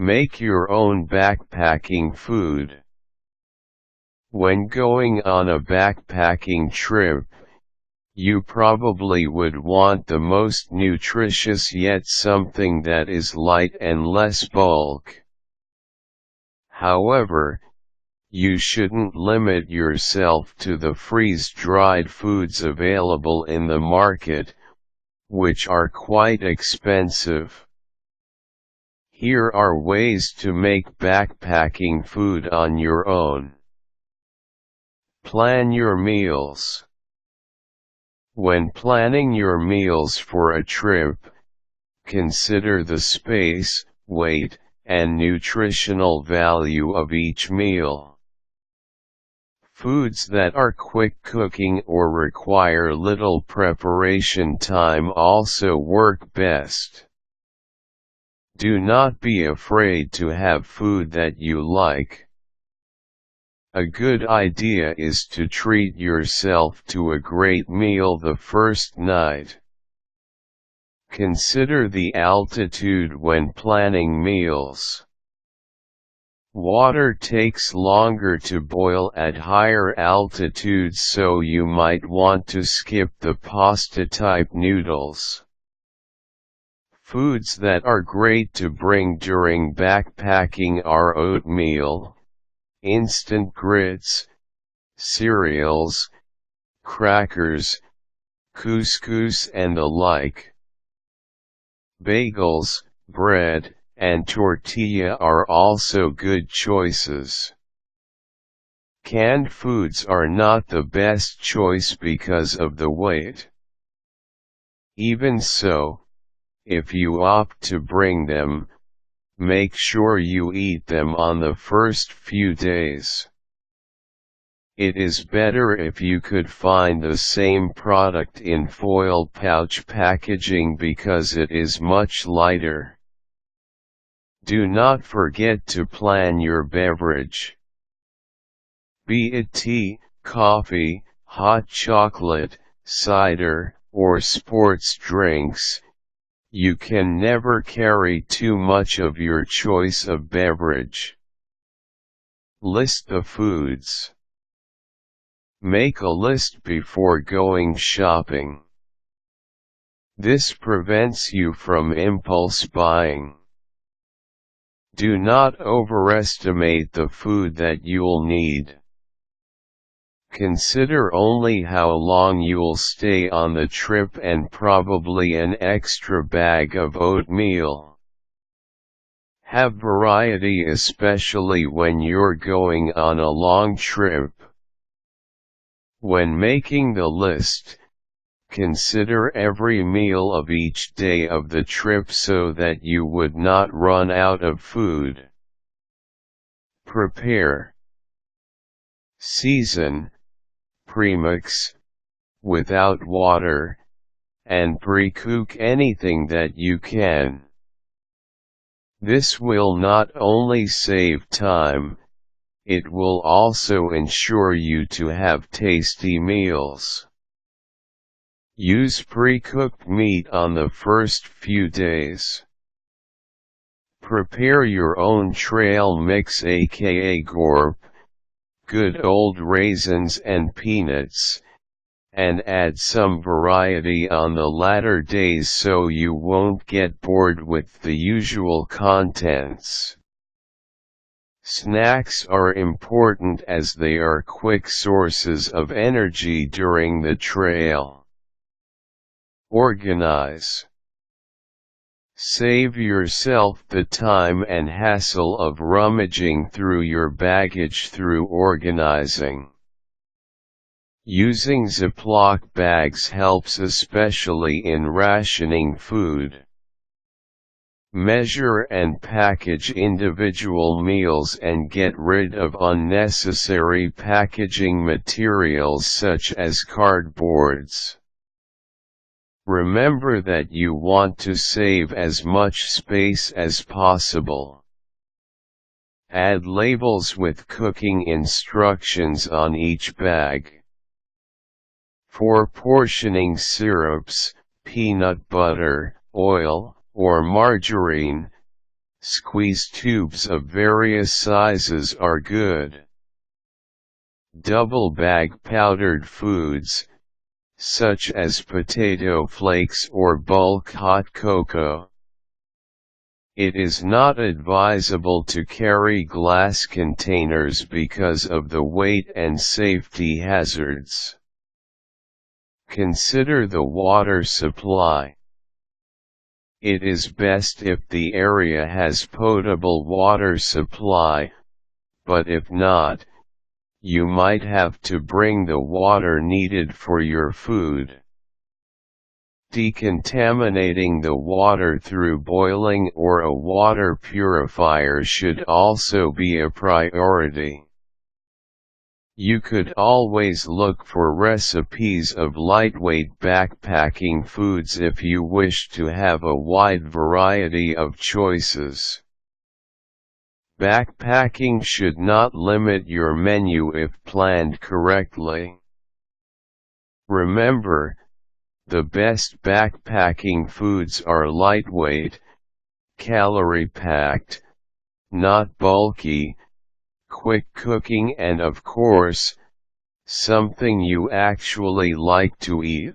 Make your own backpacking food. When going on a backpacking trip, you probably would want the most nutritious yet something that is light and less bulk. However, you shouldn't limit yourself to the freeze-dried foods available in the market, which are quite expensive. Here are ways to make backpacking food on your own. Plan your meals. When planning your meals for a trip, consider the space, weight, and nutritional value of each meal. Foods that are quick cooking or require little preparation time also work best. Do not be afraid to have food that you like. A good idea is to treat yourself to a great meal the first night. Consider the altitude when planning meals. Water takes longer to boil at higher altitudes, so you might want to skip the pasta-type noodles. Foods that are great to bring during backpacking are oatmeal, instant grits, cereals, crackers, couscous and the like. Bagels, bread, and tortilla are also good choices. Canned foods are not the best choice because of the weight. Even so, if you opt to bring them, make sure you eat them on the first few days. It is better if you could find the same product in foil pouch packaging because it is much lighter. Do not forget to plan your beverage. Be it tea, coffee, hot chocolate, cider, or sports drinks, you can never carry too much of your choice of beverage. List the foods. Make a list before going shopping. This prevents you from impulse buying. Do not overestimate the food that you'll need. Consider only how long you'll stay on the trip and probably an extra bag of oatmeal. Have variety, especially when you're going on a long trip. When making the list, consider every meal of each day of the trip so that you would not run out of food. Prepare. Season, premix, without water, and pre-cook anything that you can. This will not only save time, it will also ensure you to have tasty meals. Use pre-cooked meat on the first few days. Prepare your own trail mix, aka gorp, good old raisins and peanuts, and add some variety on the latter days so you won't get bored with the usual contents. Snacks are important as they are quick sources of energy during the trail. Organize. Save yourself the time and hassle of rummaging through your baggage through organizing. Using Ziploc bags helps, especially in rationing food. Measure and package individual meals and get rid of unnecessary packaging materials such as cardboards. Remember that you want to save as much space as possible. Add labels with cooking instructions on each bag. For portioning syrups, peanut butter, oil, or margarine, Squeeze tubes of various sizes are good. Double bag powdered foods, such as potato flakes or bulk hot cocoa. It is not advisable to carry glass containers because of the weight and safety hazards. Consider the water supply. It is best if the area has potable water supply, but if not, you might have to bring the water needed for your food. Decontaminating the water through boiling or a water purifier should also be a priority. You could always look for recipes of lightweight backpacking foods if you wish to have a wide variety of choices. Backpacking should not limit your menu if planned correctly. Remember, the best backpacking foods are lightweight, calorie-packed, not bulky, quick cooking and of course, something you actually like to eat.